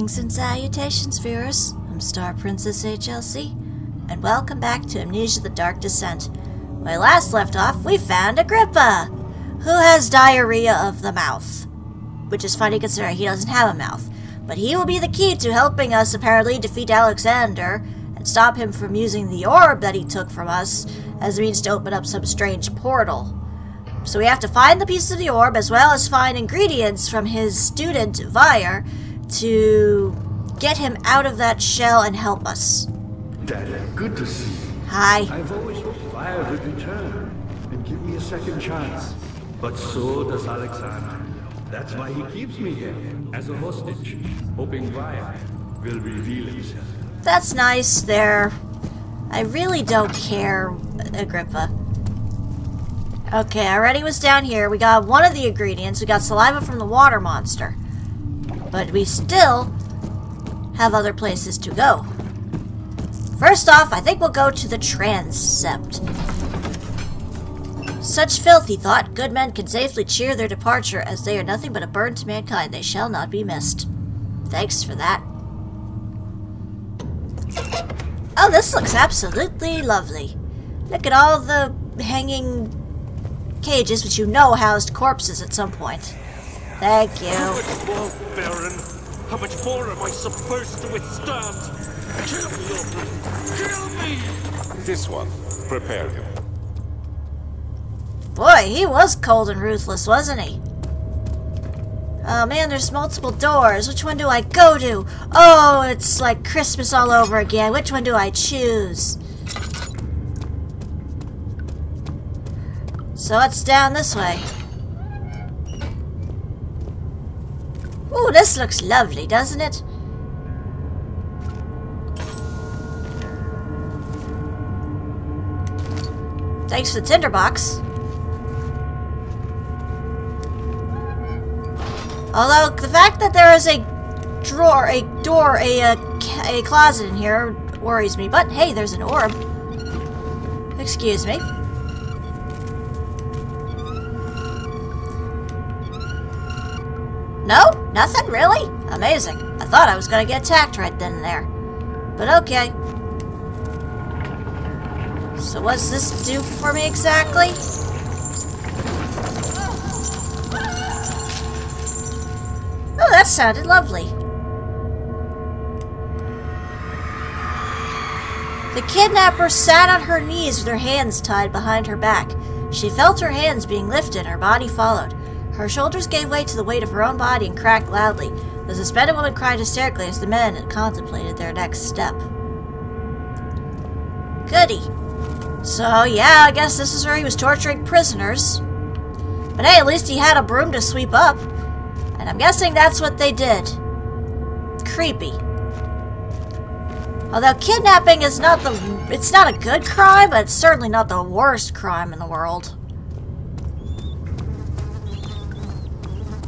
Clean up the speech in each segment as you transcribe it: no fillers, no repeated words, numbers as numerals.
Greetings and salutations, viewers. I'm StarPrincessHLC, and welcome back to Amnesia: The Dark Descent. When we last left off, we found Agrippa, who has diarrhea of the mouth. Which is funny considering he doesn't have a mouth. But he will be the key to helping us apparently defeat Alexander and stop him from using the orb that he took from us as a means to open up some strange portal. So we have to find the pieces of the orb, as well as find ingredients from his student, Vire, to get him out of that shell and help us. Dad, good to see you. Hi. I've always hoped Vire would return and give me a second chance. But so does Alexander. That's why he keeps me here, as a hostage, hoping Vire will reveal himself. That's nice there. I really don't care, Agrippa. Okay, I already was down here. We got one of the ingredients. We got saliva from the water monster. But we still have other places to go. First off, I think we'll go to the transept. Such filth, he thought. Good men can safely cheer their departure, as they are nothing but a burden to mankind. They shall not be missed. Thanks for that. Oh, this looks absolutely lovely. Look at all the hanging cages, which you know housed corpses at some point. Thank you. How much more, Baron? How much more am I supposed to withstand? Kill me, Aubrey! Kill me! This one. Prepare him. Boy, he was cold and ruthless, wasn't he? Oh man, there's multiple doors. Which one do I go to? Oh, it's like Christmas all over again. Which one do I choose? So it's down this way. Ooh, this looks lovely, doesn't it? Thanks for the tinderbox. Although, the fact that there is a drawer, a door, a closet in here worries me. But, hey, there's an orb. Excuse me. No? Nothing? Really? Amazing. I thought I was gonna get attacked right then and there. But okay. So what's this do for me exactly? Oh, that sounded lovely. The kidnapper sat on her knees with her hands tied behind her back. She felt her hands being lifted, her body followed. Her shoulders gave way to the weight of her own body and cracked loudly. The suspended woman cried hysterically as the men contemplated their next step. Goody. So, yeah, I guess this is where he was torturing prisoners. But hey, at least he had a broom to sweep up. And I'm guessing that's what they did. Creepy. Although kidnapping is not it's not a good crime, but it's certainly not the worst crime in the world.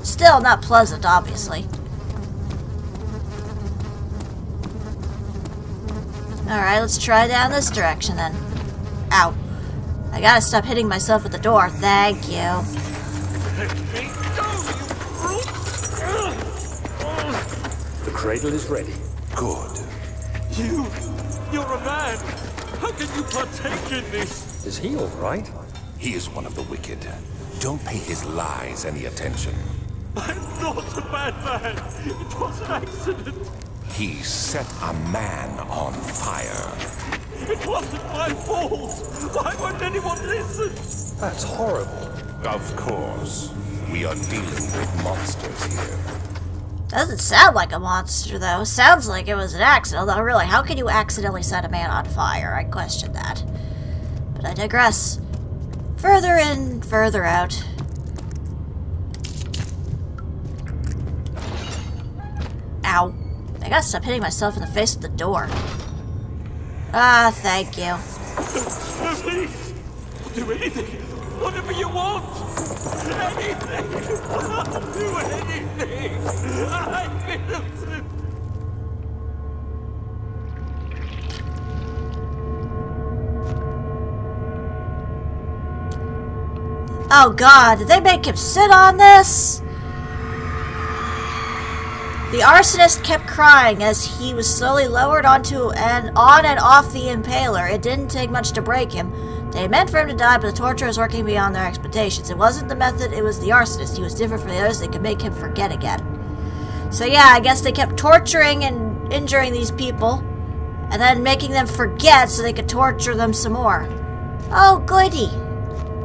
Still not pleasant, obviously. Alright, let's try down this direction then. Ow. I gotta stop hitting myself with the door. Thank you. The cradle is ready. Good. You're a man! How can you partake in this? Is he all right? He is one of the wicked. Don't pay his lies any attention. I'm not a bad man! It was an accident! He set a man on fire. It wasn't my fault! Why won't anyone listen? That's horrible. Of course. We are dealing with monsters here. Doesn't sound like a monster, though. Sounds like it was an accident. Although, really, how can you accidentally set a man on fire? I question that. But I digress. Further in, further out. Ow. I gotta stop hitting myself in the face with the door. Ah, thank you. No, please! Do anything! Whatever you want! Anything! I'll do anything! I'm innocent! Oh god, did they make him sit on this? The arsonist kept crying as he was slowly lowered onto and on and off the impaler. It didn't take much to break him. They meant for him to die, but the torture was working beyond their expectations. It wasn't the method, it was the arsonist. He was different from the others. They could make him forget again. So yeah, I guess they kept torturing and injuring these people, and then making them forget so they could torture them some more. Oh, goody.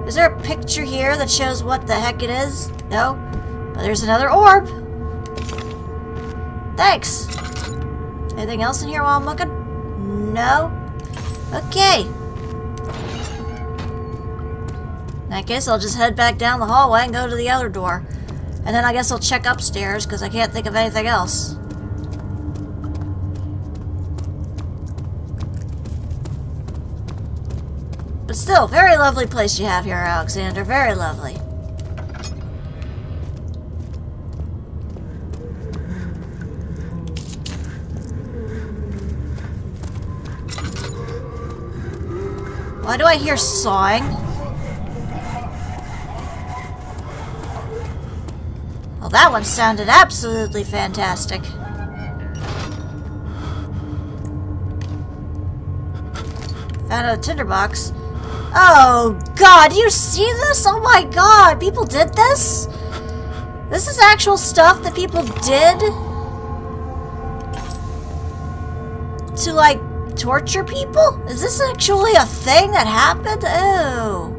Is there a picture here that shows what the heck it is? No? But there's another orb. Thanks. Anything else in here while I'm looking? No? Okay. In that case, I'll just head back down the hallway and go to the other door. And then I guess I'll check upstairs, because I can't think of anything else. But still, very lovely place you have here, Alexander. Very lovely. Why do I hear sawing? Well, that one sounded absolutely fantastic. Found a tinderbox. Oh, God, do you see this? Oh my God, people did this? This is actual stuff that people did? To, like, torture people? Is this actually a thing that happened? Oh.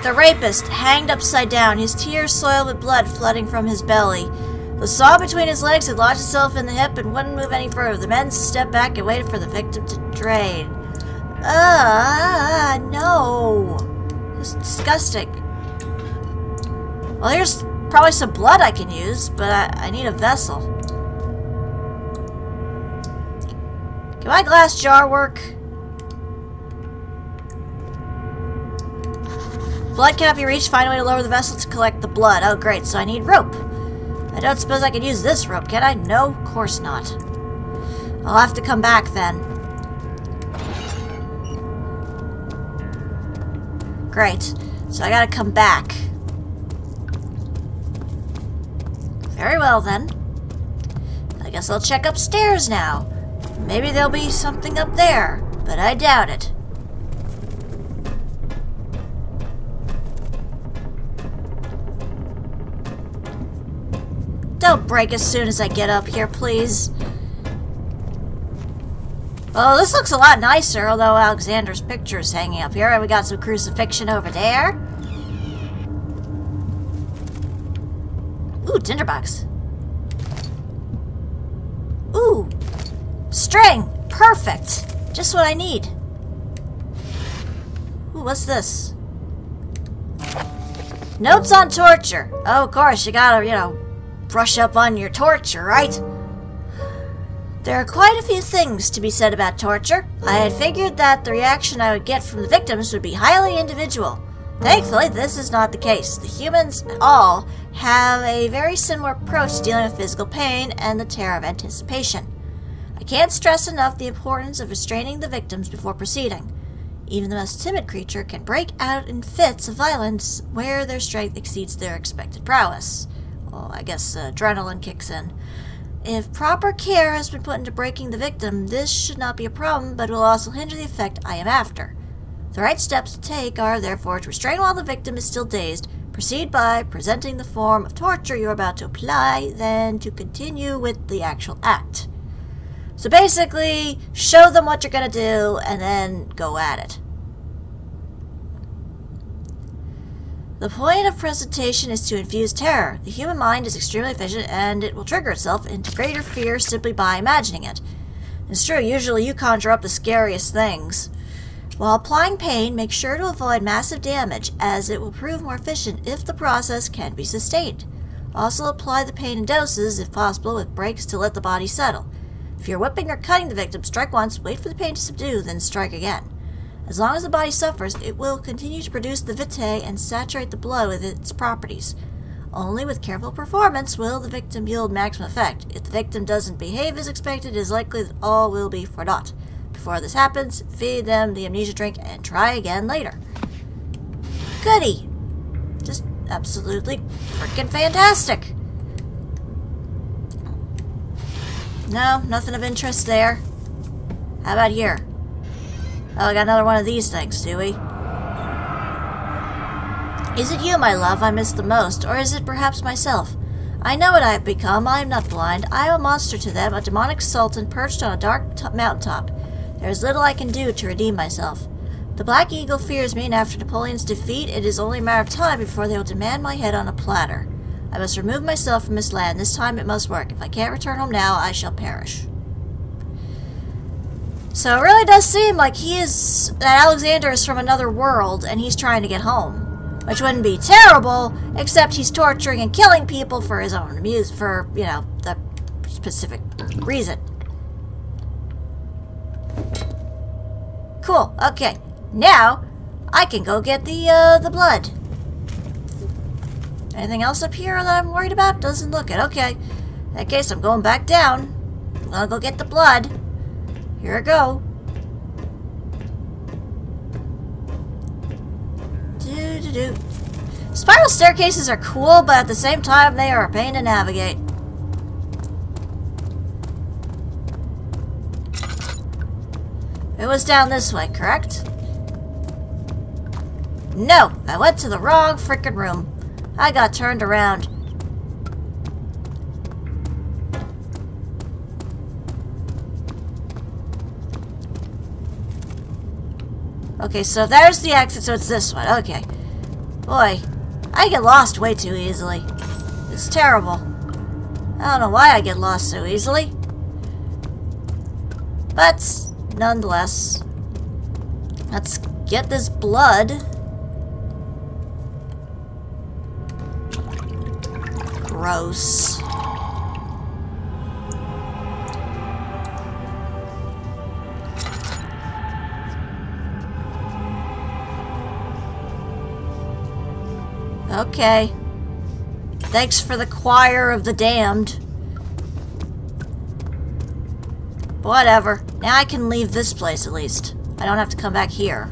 The rapist hanged upside down, his tears soiled with blood flooding from his belly. The saw between his legs had lodged itself in the hip and wouldn't move any further. The men stepped back and waited for the victim to drain. No. It's disgusting. Well, here's probably some blood I can use, but I need a vessel. Can my glass jar work? Blood cannot be reached. Find a way to lower the vessel to collect the blood. Oh, great. So I need rope. I don't suppose I can use this rope, can I? No, of course not. I'll have to come back then. Great. So I gotta come back. Very well then. I guess I'll check upstairs now. Maybe there'll be something up there, but I doubt it. Don't break as soon as I get up here, please. Well, this looks a lot nicer, although Alexander's picture is hanging up here, and we got some crucifixion over there. Ooh, tinderbox. Ooh, string. Perfect. Just what I need. Ooh, what's this? Notes on torture. Oh, of course, you gotta, you know, brush up on your torture, right? There are quite a few things to be said about torture. I had figured that the reaction I would get from the victims would be highly individual. Thankfully, this is not the case. The humans all have a very similar approach to dealing with physical pain and the terror of anticipation. I can't stress enough the importance of restraining the victims before proceeding. Even the most timid creature can break out in fits of violence where their strength exceeds their expected prowess. Well, I guess adrenaline kicks in. If proper care has been put into breaking the victim, this should not be a problem, but will also hinder the effect I am after. The right steps to take are, therefore, to restrain while the victim is still dazed, proceed by presenting the form of torture you are about to apply, then to continue with the actual act. So basically, show them what you're going to do, and then go at it. The point of presentation is to infuse terror. The human mind is extremely efficient, and it will trigger itself into greater fear simply by imagining it. It's true, usually you conjure up the scariest things. While applying pain, make sure to avoid massive damage, as it will prove more efficient if the process can be sustained. Also apply the pain in doses, if possible, with breaks to let the body settle. If you're whipping or cutting the victim, strike once, wait for the pain to subdue, then strike again. As long as the body suffers, it will continue to produce the vitae and saturate the blood with its properties. Only with careful performance will the victim yield maximum effect. If the victim doesn't behave as expected, it is likely that all will be for naught. Before this happens, feed them the amnesia drink and try again later. Goody! Just absolutely freaking fantastic. No, nothing of interest there. How about here? Oh, I got another one of these things, do we? Is it you, my love, I miss the most, or is it perhaps myself? I know what I have become. I am not blind. I am a monster to them, a demonic sultan perched on a dark mountaintop. There is little I can do to redeem myself. The Black Eagle fears me, and after Napoleon's defeat, it is only a matter of time before they will demand my head on a platter. I must remove myself from this land. This time it must work. If I can't return home now, I shall perish. So it really does seem like that Alexander is from another world, and he's trying to get home. Which wouldn't be terrible, except he's torturing and killing people for his own for, you know, the specific reason. Cool, okay. Now, I can go get the blood. Anything else up here that I'm worried about? Doesn't look it. Okay. In that case, I'm going back down. I'm gonna go get the blood. Here I go. Spiral staircases are cool, but at the same time, they are a pain to navigate. It was down this way, correct? No, I went to the wrong frickin' room. I got turned around. Okay, so there's the exit, so it's this one. Okay. Boy, I get lost way too easily. It's terrible. I don't know why I get lost so easily. But, nonetheless, let's get this blood. Gross. Okay. Thanks for the choir of the damned. Whatever. Now I can leave this place at least. I don't have to come back here.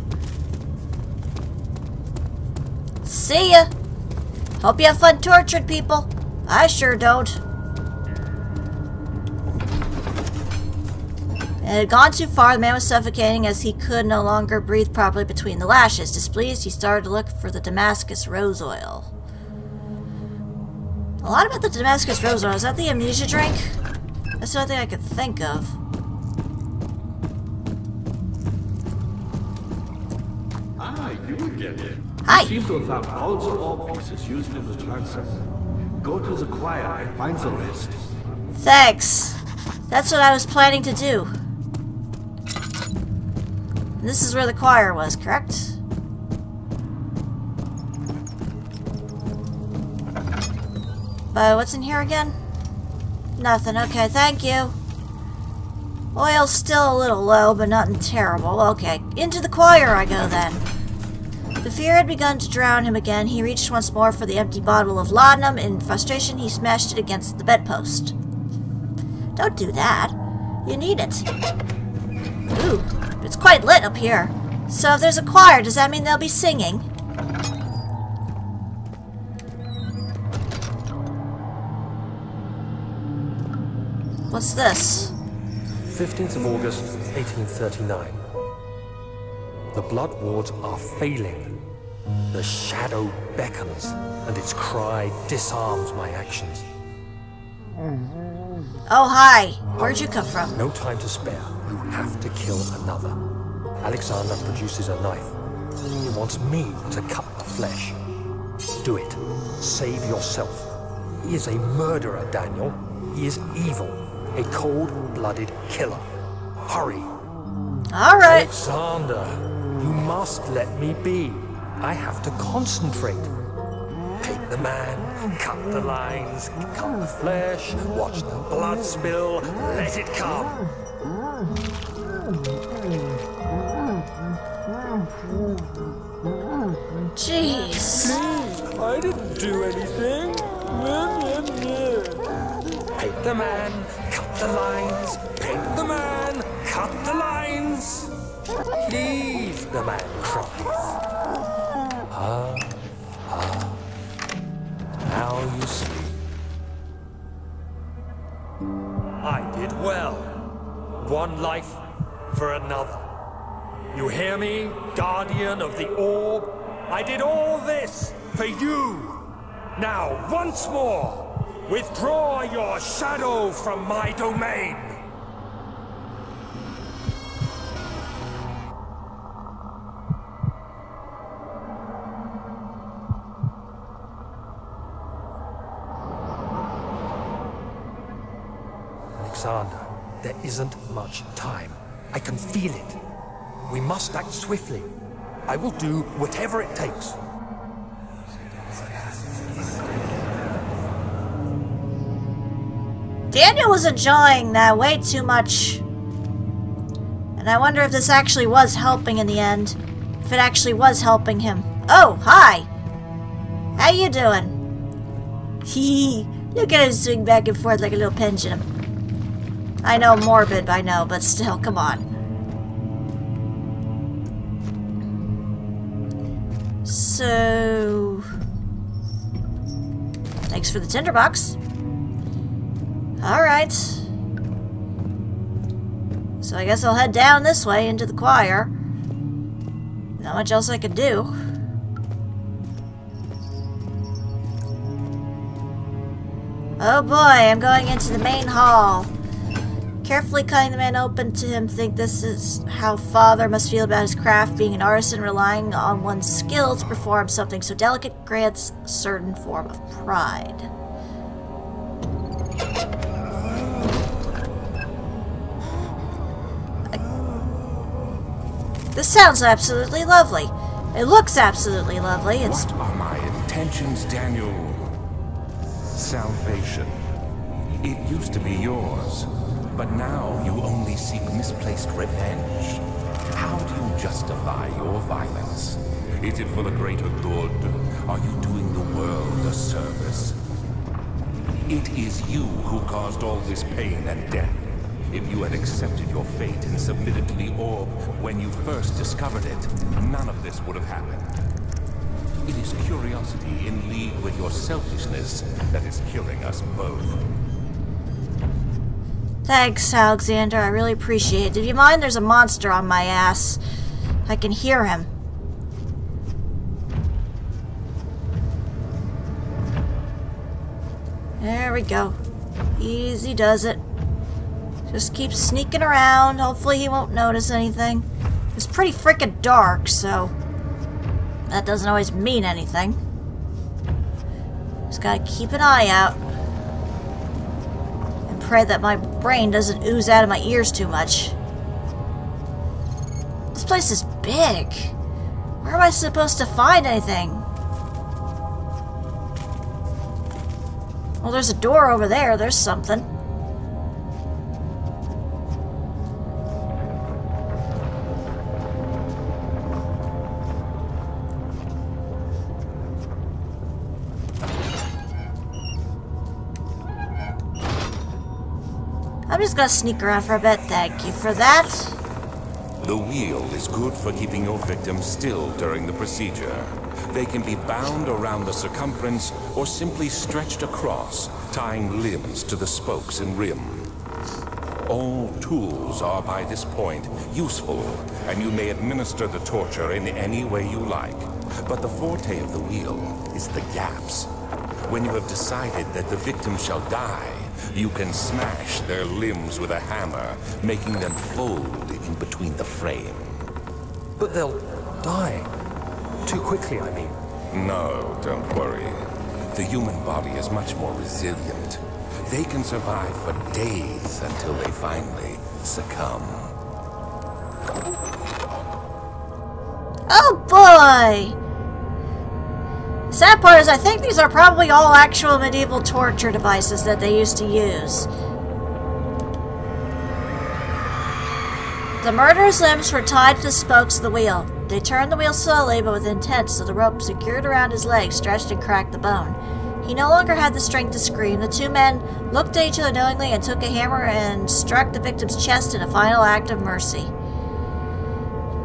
See ya! Hope you have fun torturing people. I sure don't. It had gone too far. The man was suffocating as he could no longer breathe properly between the lashes. Displeased, he started to look for the Damascus rose oil. A lot about the Damascus rose oil. Is that the amnesia drink? That's the only thing I could think of. Ah, you get it. Hi. You seem to have found all the all pieces used in the transfer. Go to the choir and find the rest. Thanks. That's what I was planning to do. And this is where the choir was, correct? But what's in here again? Nothing. Okay, thank you. Oil's still a little low, but nothing terrible. Okay, into the choir I go then. The fear had begun to drown him again. He reached once more for the empty bottle of laudanum. In frustration, he smashed it against the bedpost. Don't do that. You need it. Ooh, it's quite lit up here. So if there's a choir, does that mean they'll be singing? What's this? 15th of August, 1839. The blood wards are failing. The shadow beckons, and its cry disarms my actions. Oh, hi. Where'd you come from? No time to spare. You have to kill another. Alexander produces a knife. He wants me to cut the flesh. Do it. Save yourself. He is a murderer, Daniel. He is evil. A cold-blooded killer. Hurry. All right. Alexander, you must let me be. I have to concentrate. Take the man, cut the lines, cut the flesh, watch the blood spill, let it come. Jeez. I didn't do anything. Paint the man, cut the lines, paint the man, cut the lines. Please, the man cries. Now you see. I did well. One life for another. You hear me, guardian of the orb? I did all this for you. Now, once more, withdraw your shadow from my domain. Alexander, there isn't much time. I can feel it. We must act swiftly. I will do whatever it takes. Daniel was enjoying that way too much. And I wonder if this actually was helping in the end. If it actually was helping him. Oh, hi! How you doing? Hee. Look at him swing back and forth like a little pendulum. I know, morbid, I know, but still, come on. So... thanks for the tinderbox. Alright. So I guess I'll head down this way into the choir. Not much else I can do. Oh boy, I'm going into the main hall. Carefully cutting the man open to him, think this is how Father must feel about his craft, being an artisan relying on one's skill to perform something so delicate grants a certain form of pride. This sounds absolutely lovely. It looks absolutely lovely. It's... What are my intentions, Daniel? Salvation. It used to be yours. But now you only seek misplaced revenge. How do you justify your violence? Is it for the greater good? Are you doing the world a service? It is you who caused all this pain and death. If you had accepted your fate and submitted to the orb when you first discovered it, none of this would have happened. It is curiosity in league with your selfishness that is killing us both. Thanks, Alexander. I really appreciate it. Do you mind? There's a monster on my ass. I can hear him. There we go. Easy does it. Just keep sneaking around. Hopefully he won't notice anything. It's pretty freaking dark, so that doesn't always mean anything. Just gotta keep an eye out. Pray that my brain doesn't ooze out of my ears too much. This place is big. Where am I supposed to find anything? Well, there's a door over there. There's something. I'm just gonna sneak around for a bit. Thank you for that. The wheel is good for keeping your victims still during the procedure. They can be bound around the circumference or simply stretched across, tying limbs to the spokes and rim. All tools are by this point useful, and you may administer the torture in any way you like. But the forte of the wheel is the gaps. When you have decided that the victim shall die, you can smash their limbs with a hammer, making them fold in between the frame. But they'll die. Too quickly, I mean. No, don't worry. The human body is much more resilient. They can survive for days until they finally succumb. Oh boy! Sad part is I think these are probably all actual medieval torture devices that they used to use. The murderer's limbs were tied to the spokes of the wheel. They turned the wheel slowly but with intent, so the rope secured around his leg stretched and cracked the bone. He no longer had the strength to scream. The two men looked at each other knowingly and took a hammer and struck the victim's chest in a final act of mercy.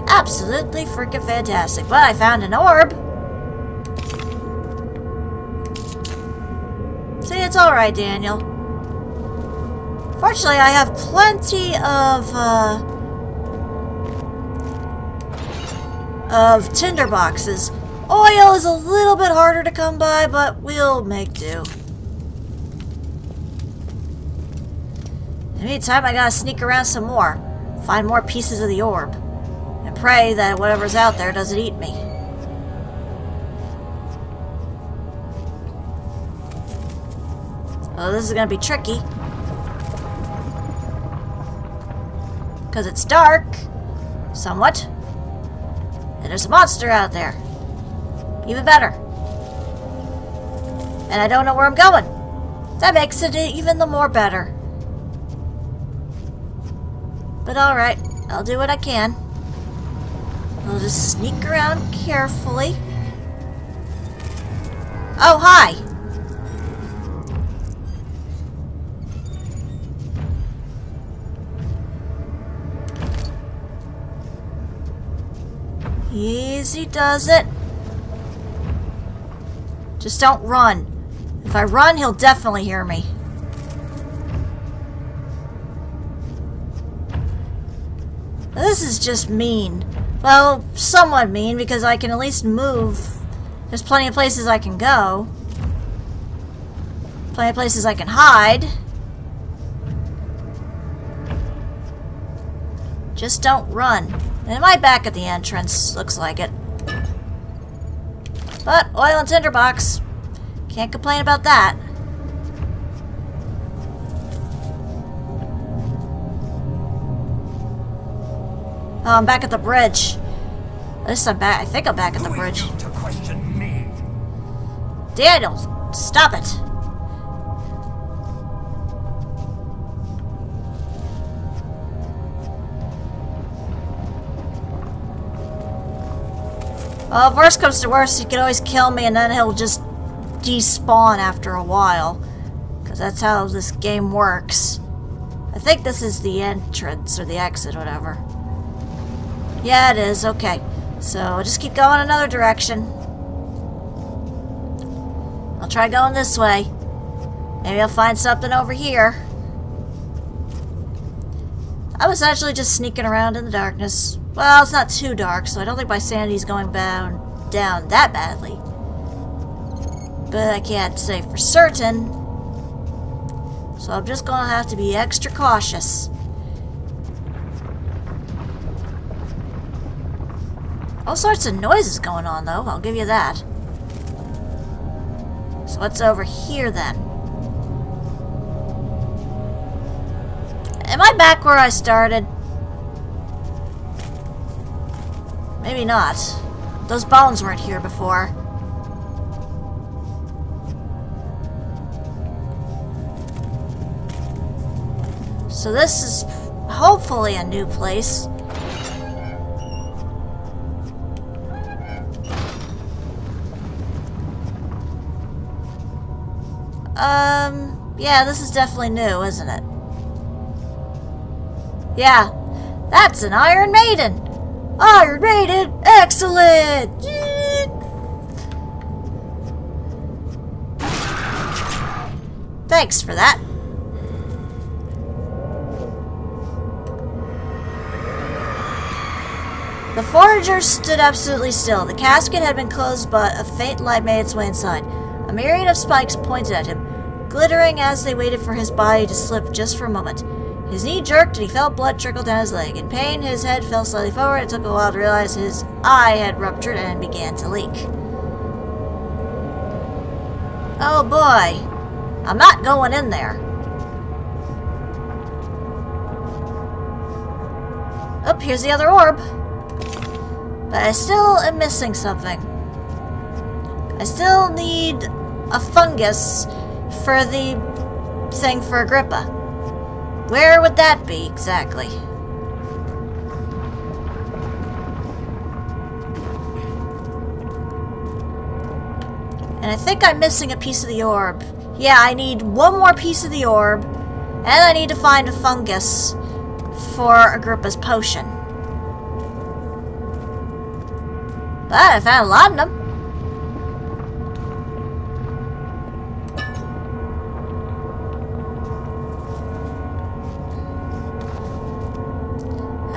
Absolutely freaking fantastic. But I found an orb. See, it's alright, Daniel. Fortunately, I have plenty of tinder boxes. Oil is a little bit harder to come by, but we'll make do. In the meantime, I gotta sneak around some more. Find more pieces of the orb. And pray that whatever's out there doesn't eat me. Oh, this is gonna be tricky. Because it's dark. Somewhat. And there's a monster out there. Even better. And I don't know where I'm going. That makes it even the more better. But alright, I'll do what I can. I'll just sneak around carefully. Oh, hi! Easy does it. Just don't run. If I run, he'll definitely hear me. This is just mean. Well, somewhat mean, because I can at least move. There's plenty of places I can go. Plenty of places I can hide. Just don't run. And it might back at the entrance. Looks like it. But, oil and tinderbox. Can't complain about that. Oh, I'm back at the bridge. At least I'm back. I think I'm back at the bridge. Who are you to question me? Daniel, stop it. Well, if worst comes to worst, he can always kill me and then he'll just despawn after a while. Because that's how this game works. I think this is the entrance or the exit, whatever. Yeah, it is. Okay. So, I'll just keep going another direction. I'll try going this way. Maybe I'll find something over here. I was actually just sneaking around in the darkness. Well, it's not too dark, so I don't think my sanity's going down that badly. But I can't say for certain. So I'm just gonna have to be extra cautious. All sorts of noises going on, though. I'll give you that. So what's over here, then? Am I back where I started? Maybe not. Those bones weren't here before. So this is hopefully a new place. Yeah, this is definitely new, isn't it? Yeah, that's an Iron Maiden! Iron Maiden! Excellent! Thanks for that. The forager stood absolutely still. The casket had been closed, but a faint light made its way inside. A myriad of spikes pointed at him, glittering as they waited for his body to slip just for a moment. His knee jerked and he felt blood trickle down his leg. In pain, his head fell slightly forward. It took a while to realize his eye had ruptured and began to leak. Oh boy. I'm not going in there. Oh, here's the other orb. But I still am missing something. I still need a fungus for the thing for Agrippa. Where would that be exactly? And I think I'm missing a piece of the orb. Yeah, I need one more piece of the orb, and I need to find a fungus for Agrippa's potion. But I found a lot of them.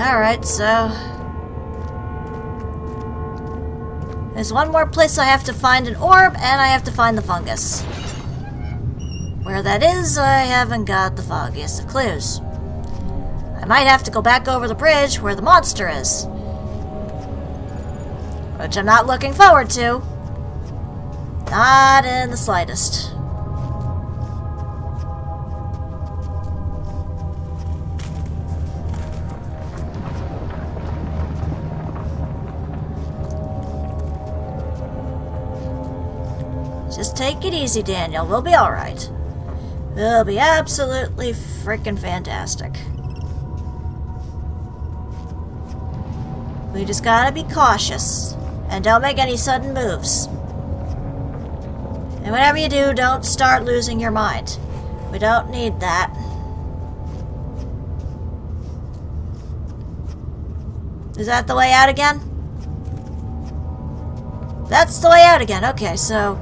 Alright, so... there's one more place I have to find an orb, and I have to find the fungus. Where that is, I haven't got the foggiest of clues. I might have to go back over the bridge where the monster is. Which I'm not looking forward to. Not in the slightest. Just take it easy, Daniel. We'll be alright. We'll be absolutely freaking fantastic. We just gotta be cautious. And don't make any sudden moves. And whatever you do, don't start losing your mind. We don't need that. Is that the way out again? That's the way out again. Okay, so...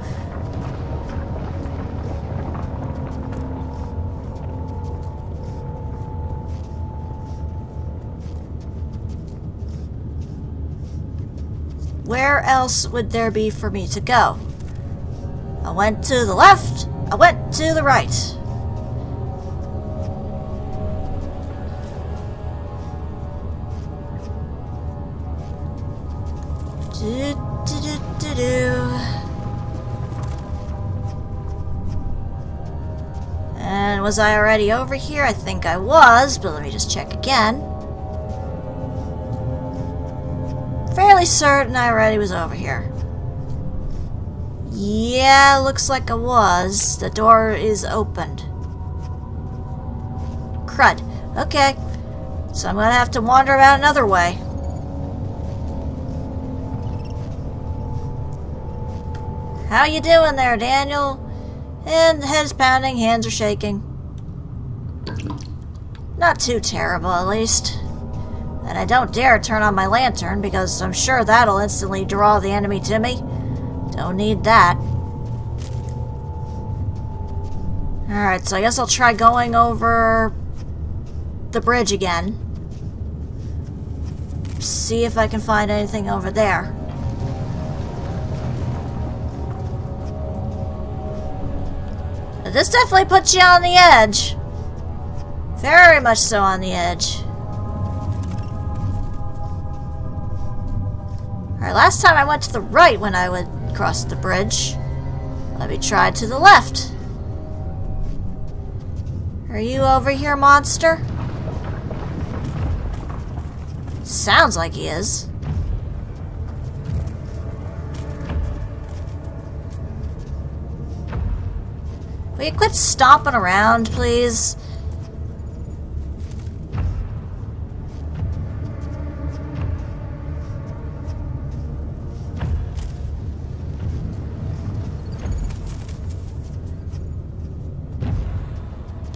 where else would there be for me to go? I went to the left. I went to the right. And was I already over here? I think I was, but let me just check again. Fairly certain I already was over here. Yeah, looks like I was. The door is opened. Crud. Okay. So I'm gonna have to wander about another way. How you doing there, Daniel? And the head's pounding, hands are shaking. Not too terrible, at least. And I don't dare turn on my lantern, because I'm sure that'll instantly draw the enemy to me. Don't need that. Alright, so I guess I'll try going over the bridge again. See if I can find anything over there. But this definitely puts you on the edge. Very much so on the edge. Alright, last time I went to the right when I would cross the bridge. Let me try to the left. Are you over here, monster? Sounds like he is. Will you quit stomping around, please?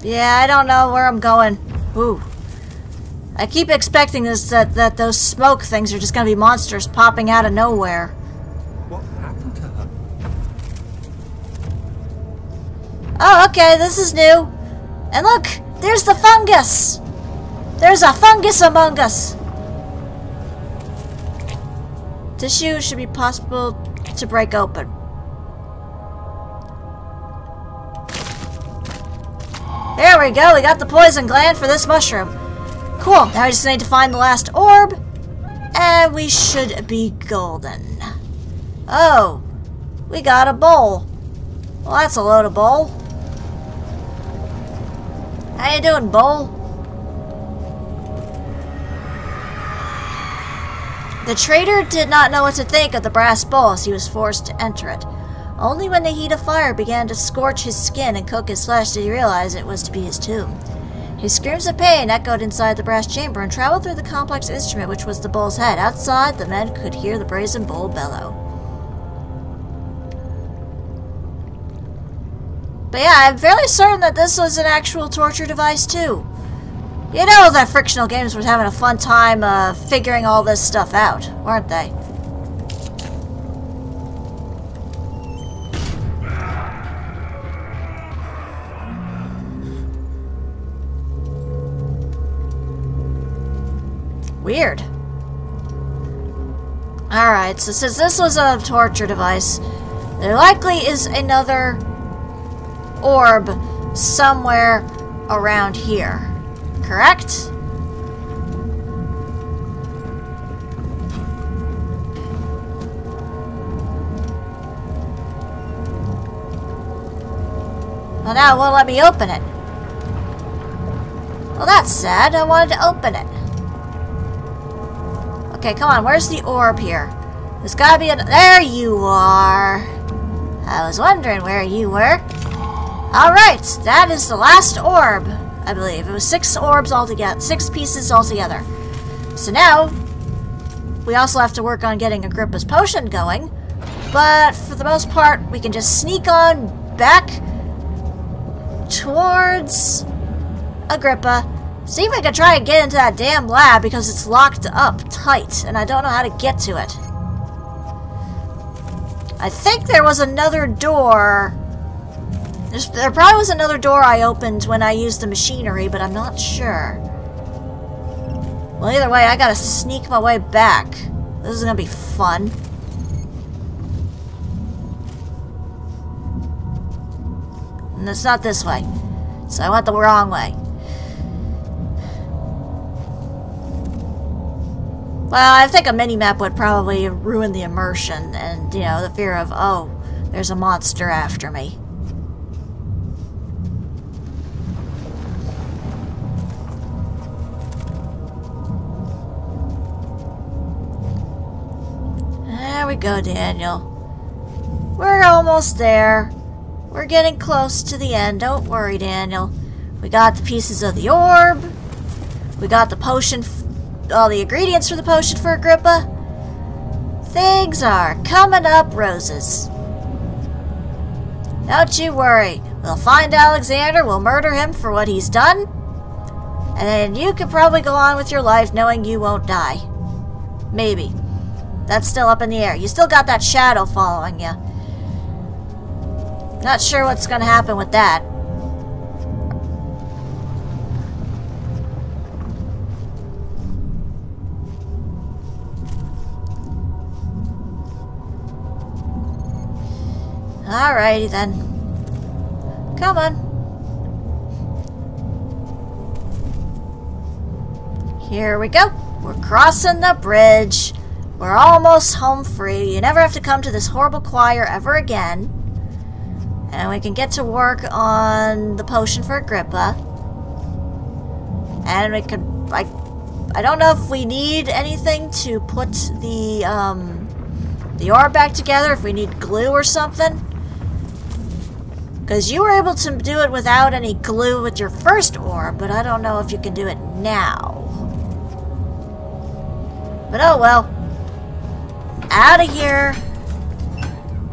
Yeah, I don't know where I'm going. Ooh. I keep expecting this that those smoke things are just gonna be monsters popping out of nowhere. What happened to her? Oh, okay, this is new. And look, there's the fungus! There's a fungus among us! Tissue should be possible to break open. There we go, we got the poison gland for this mushroom. Cool, now we just need to find the last orb, and we should be golden. Oh, we got a bowl. Well, that's a load of bowl. How you doing, bowl? The trader did not know what to think of the brass bowl as he was forced to enter it. Only when the heat of fire began to scorch his skin and cook his flesh did he realize it was to be his tomb. His screams of pain echoed inside the brass chamber and traveled through the complex instrument which was the bull's head. Outside, the men could hear the brazen bull bellow. But yeah, I'm fairly certain that this was an actual torture device too. You know that Frictional Games was having a fun time figuring all this stuff out, weren't they? Weird. Alright, so since this was a torture device, there likely is another orb somewhere around here. Correct? Well, now it won't let me open it. Well, that's sad. I wanted to open it. Okay, come on. Where's the orb here? There's gotta be a... There you are. I was wondering where you were. Alright, that is the last orb, I believe. It was 6 orbs altogether. 6 pieces altogether. So now, we also have to work on getting Agrippa's potion going. But for the most part, we can just sneak on back towards Agrippa. See if I can try and get into that damn lab because it's locked up tight and I don't know how to get to it. I think there was another door. There probably was another door I opened when I used the machinery, but I'm not sure. Well, either way, I gotta sneak my way back. This is gonna be fun. And it's not this way. So I went the wrong way. Well, I think a mini-map would probably ruin the immersion and, you know, the fear of, oh, there's a monster after me. There we go, Daniel. We're almost there. We're getting close to the end. Don't worry, Daniel. We got the pieces of the orb. We got the potion, all the ingredients for the potion for Agrippa. Things are coming up roses. Don't you worry. We'll find Alexander, we'll murder him for what he's done, and then you can probably go on with your life knowing you won't die. Maybe. That's still up in the air. You still got that shadow following you. Not sure what's gonna happen with that. Alrighty then. Come on. Here we go. We're crossing the bridge. We're almost home free. You never have to come to this horrible choir ever again. And we can get to work on the potion for Agrippa. And we could... I don't know if we need anything to put the orb back together. If we need glue or something. Because you were able to do it without any glue with your first orb, but I don't know if you can do it now. But oh well. Out of here.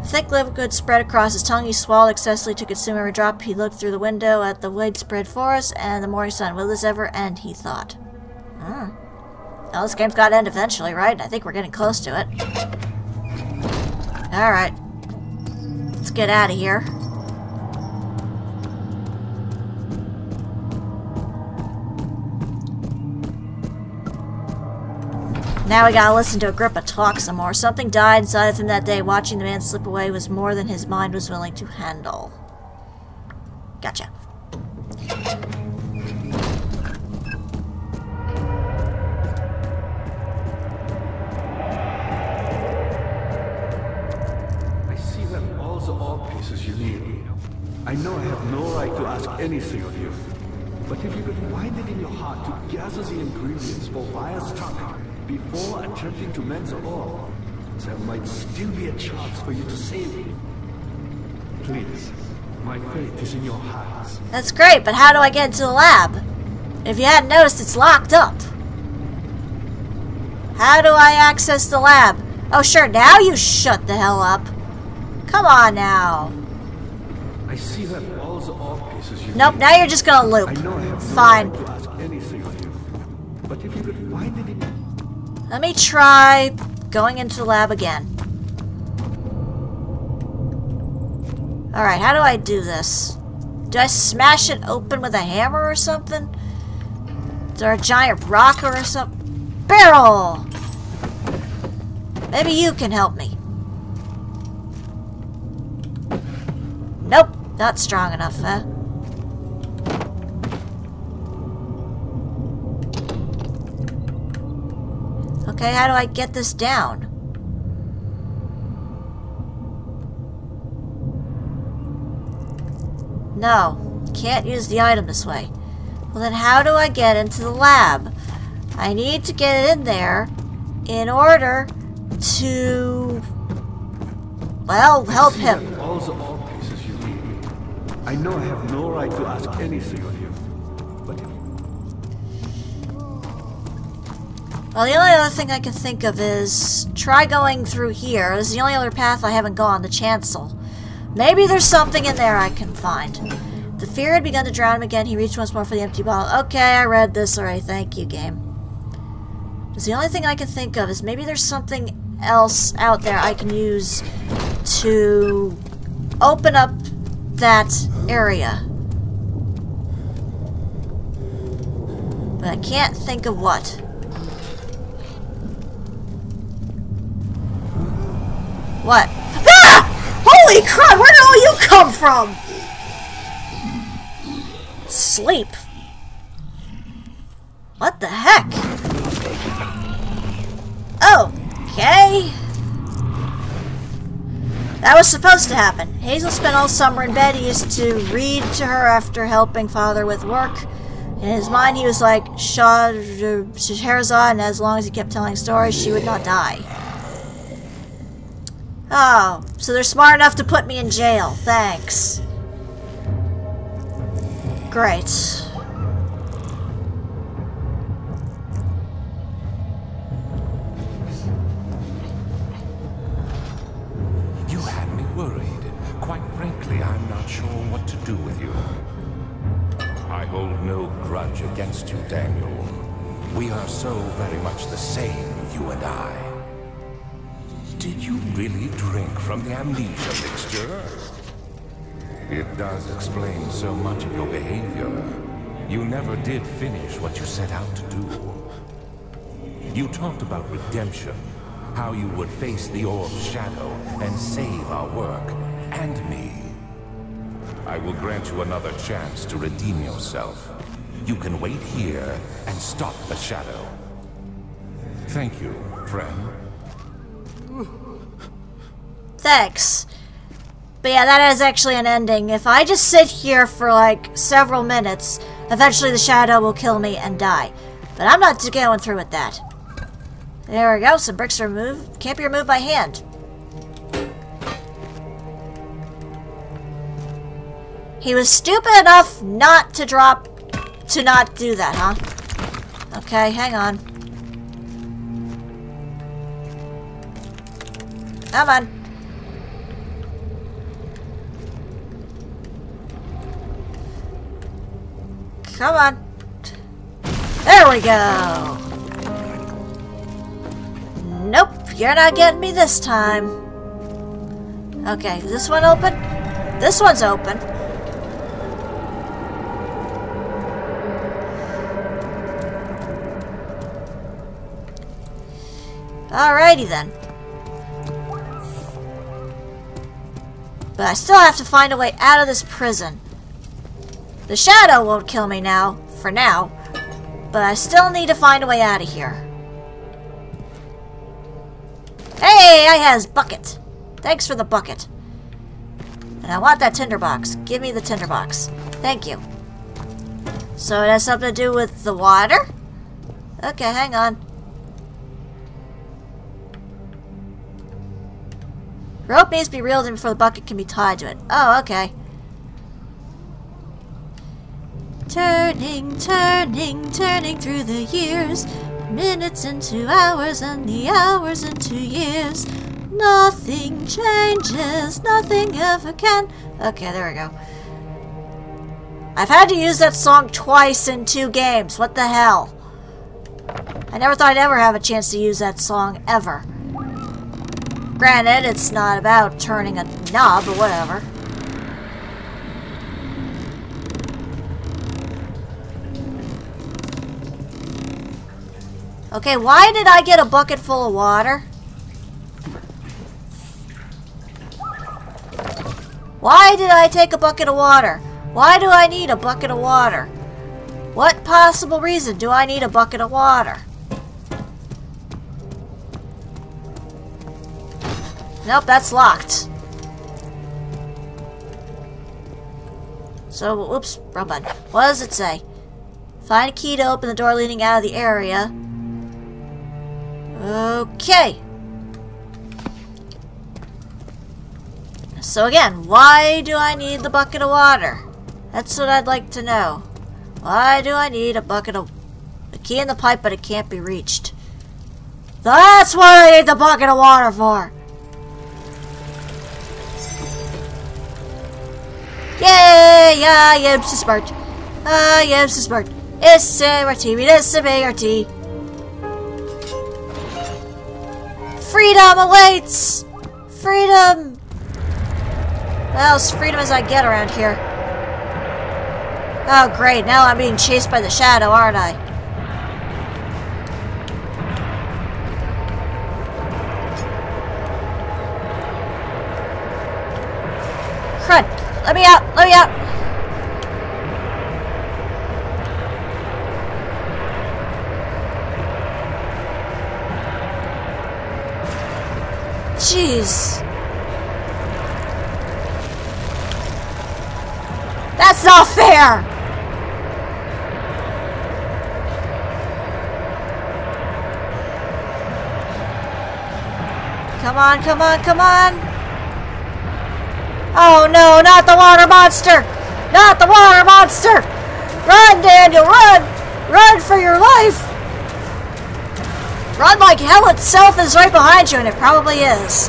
Thick liquid spread across his tongue. He swallowed excessively to consume every drop. He looked through the window at the widespread forest and the morning sun. Will this ever end, he thought. Well, this game's got to end eventually, right? I think we're getting close to it. Alright. Let's get out of here. Now we gotta listen to Agrippa talk some more. Something died inside of him that day. Watching the man slip away was more than his mind was willing to handle. Gotcha. I see you have all the orb pieces you need. I know I have no right to ask anything of you. But if you could find it in your heart to gather the ingredients for Vire's tonic before attempting to mend the orb, there might still be a chance for you to save me. Please, my fate is in your hands. That's great, but how do I get into the lab? If you hadn't noticed, it's locked up. How do I access the lab? Oh sure, now you shut the hell up. Come on now. I see you have all the orb pieces you Nope, need. now you're just gonna loop. I know I have no Fine. right to ask anything of you. But if you could find it in... Let me try going into the lab again. Alright, how do I do this? Do I smash it open with a hammer or something? Is there a giant rock or something? barrel! Maybe you can help me. Nope, not strong enough, huh? Okay, how do I get this down? No, can't use the item this way. Well then how do I get into the lab? I need to get in there in order to, well, help him. All the odd pieces you need. I know I have no right to ask anything of you, but well, the only other thing I can think of is try going through here. This is the only other path I haven't gone, the chancel. Maybe there's something in there I can find. The fear had begun to drown him again. He reached once more for the empty bottle. Okay, I read this already. Thank you, game. Because the only thing I can think of is maybe there's something else out there I can use to open up that area. But I can't think of what. What? Ah! Holy crap! Where did all you come from? Sleep. What the heck? Okay. That was supposed to happen. Hazel spent all summer in bed. He used to read to her after helping father with work. In his mind, he was like Scheherazade, and as long as he kept telling stories, she would not die. Oh, so they're smart enough to put me in jail. Thanks. Great. You had me worried. Quite frankly, I'm not sure what to do with you. I hold no grudge against you, Daniel. We are so very much the same, you and I. Did you really drink from the amnesia mixture? It does explain so much of your behavior. You never did finish what you set out to do. You talked about redemption, how you would face the orb's shadow and save our work, and me. I will grant you another chance to redeem yourself. You can wait here and stop the shadow. Thank you, friend. Thanks. But yeah, that is actually an ending. If I just sit here for like several minutes, eventually the shadow will kill me and die. But I'm not going through with that. There we go, some bricks are removed. Can't be removed by hand. He was stupid enough not to not do that, huh? Okay, hang on. Come on. Come on. There we go. Nope, you're not getting me this time. Okay, is this one open? This one's open. Alrighty then. But I still have to find a way out of this prison. The shadow won't kill me now, for now, but I still need to find a way out of here. Hey, I has bucket. Thanks for the bucket. And I want that tinderbox. Give me the tinderbox. Thank you. So it has something to do with the water? Okay, hang on. Rope needs to be reeled in before the bucket can be tied to it. Oh, okay. Turning, turning, turning through the years. Minutes into hours and the hours into years. Nothing changes, nothing ever can. Okay, there we go. I've had to use that song twice in 2 games. What the hell? I never thought I'd ever have a chance to use that song, ever. Granted, it's not about turning a knob or whatever. Okay, why did I get a bucket full of water? Why did I take a bucket of water? Why do I need a bucket of water? What possible reason do I need a bucket of water? Nope, that's locked. So, oops, wrong button. What does it say? Find a key to open the door leading out of the area. Okay. So again, why do I need the bucket of water? That's what I'd like to know. Why do I need a bucket of... a key in the pipe, but it can't be reached? That's what I need the bucket of water for! Yay! I am so smart. I am so smart. S-M-R-T, S-M-A-R-T. Freedom awaits! Freedom! Well, as freedom as I get around here. Oh great, now I'm being chased by the shadow, aren't I? Crud! Let me out! Let me out! Jeez. That's not fair! Come on, come on, come on! Oh no, not the water monster! Not the water monster! Run, Daniel, run! Run for your life! Run like hell itself is right behind you, and it probably is.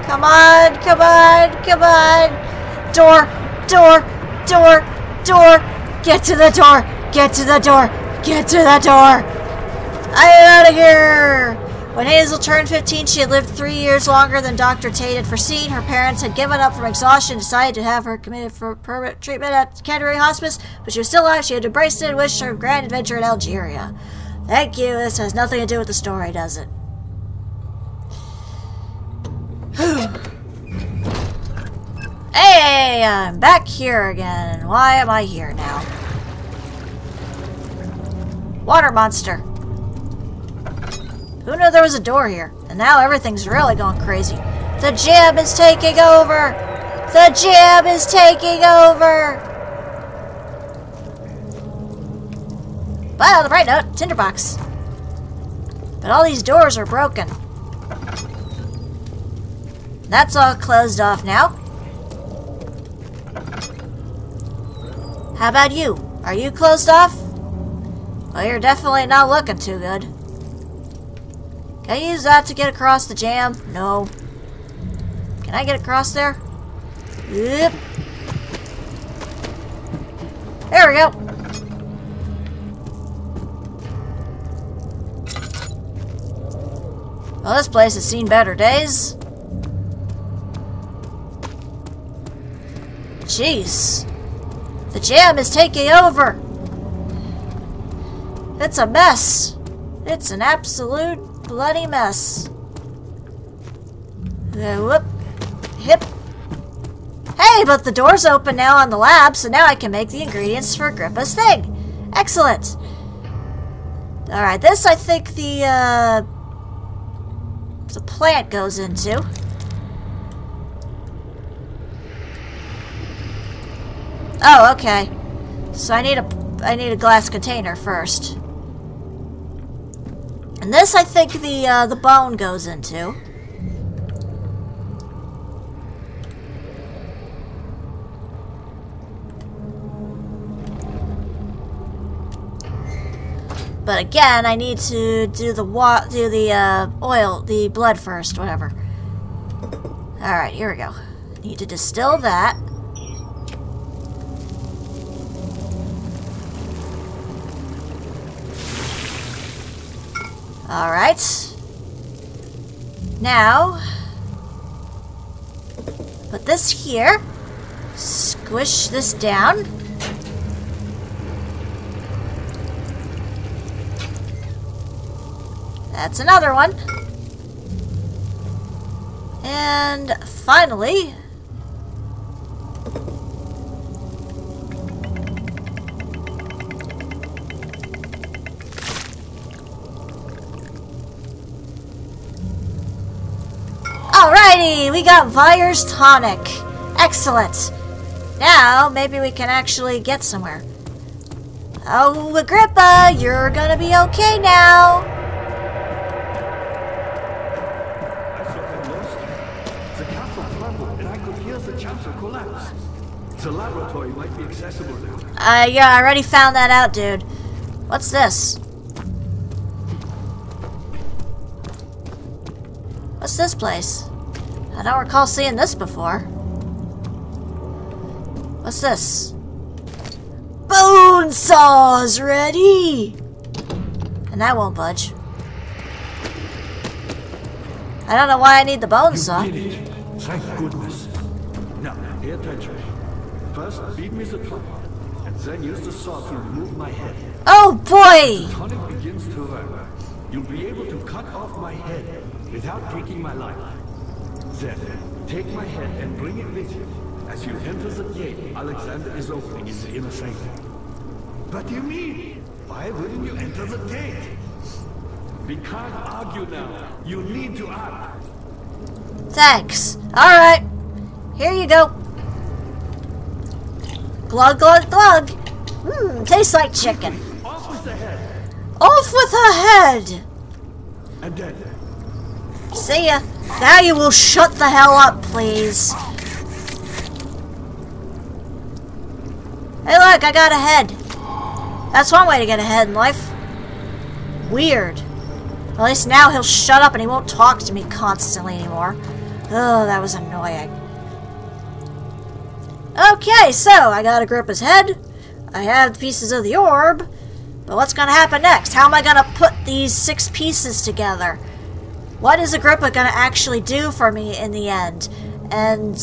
Come on, come on, come on! Door, door, door, door! Get to the door! Get to the door! Get to the door! I'm out of here! When Hazel turned 15, she had lived 3 years longer than Dr. Tate had foreseen. Her parents had given up from exhaustion and decided to have her committed for permanent treatment at Canterbury Hospice, but she was still alive. She had embraced it and wished her a grand adventure in Algeria. Thank you. This has nothing to do with the story, does it? Hey, I'm back here again. Why am I here now? Water monster. Who knew there was a door here? And now everything's really going crazy. The jam is taking over! The jam is taking over! But on the bright note, tinderbox. But all these doors are broken. That's all closed off now. How about you? Are you closed off? Well, you're definitely not looking too good. Can I use that to get across the jam? No. Can I get across there? Yep. There we go. Well, this place has seen better days. Jeez. The jam is taking over. It's a mess. It's an absolute bloody mess. Whoop. Hip. Hey, but the door's open now on the lab, so now I can make the ingredients for Agrippa's thing. Excellent. Alright, this I think the plant goes into. Oh, okay. So I need a glass container first. And this, I think, the bone goes into. But again, I need to do the oil, the blood first, whatever. All right, here we go. Need to distill that. Alright. Now, put this here. Squish this down. That's another one. And finally... Alrighty, we got Vyre's Tonic. Excellent. Now, maybe we can actually get somewhere. Oh, Agrippa, you're gonna be okay now. I thought I lost you. The castle crumbled and I could hear the chancel collapse. The laboratory might be accessible now. Yeah, I already found that out, dude. What's this? What's this place? I don't recall seeing this before. What's this? Bone saw's ready! And that won't budge. I don't know why I need the bone saw. You did it. Thank goodness. Now, pay attention. First, beat me the tonic, and then use the saw to remove my head. Oh boy! The tonic begins to work. You'll be able to cut off my head without taking my life. Then, take my head and bring it with you. As you enter the gate, Alexander is opening in the inner sanctum. What do you mean? Why wouldn't you enter the gate? We can't argue now. You need to act. Thanks. Alright. Here you go. Glug, glug, glug. Tastes like chicken. Off with the head. Off with her head. And then... See ya. Now you will shut the hell up, please. Hey look, I got a head. That's one way to get ahead in life. Weird. At least now he'll shut up and he won't talk to me constantly anymore. Oh, that was annoying. Okay, so I got Agrippa's head. I have the pieces of the orb. But what's going to happen next? How am I going to put these 6 pieces together? What is Agrippa going to actually do for me in the end? And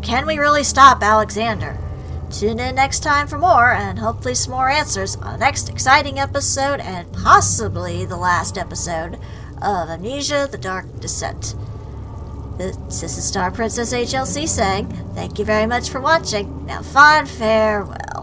can we really stop Alexander? Tune in next time for more, and hopefully some more answers on the next exciting episode, and possibly the last episode of Amnesia: The Dark Descent. This is StarPrincessHLC saying, thank you very much for watching. Now, fond farewell.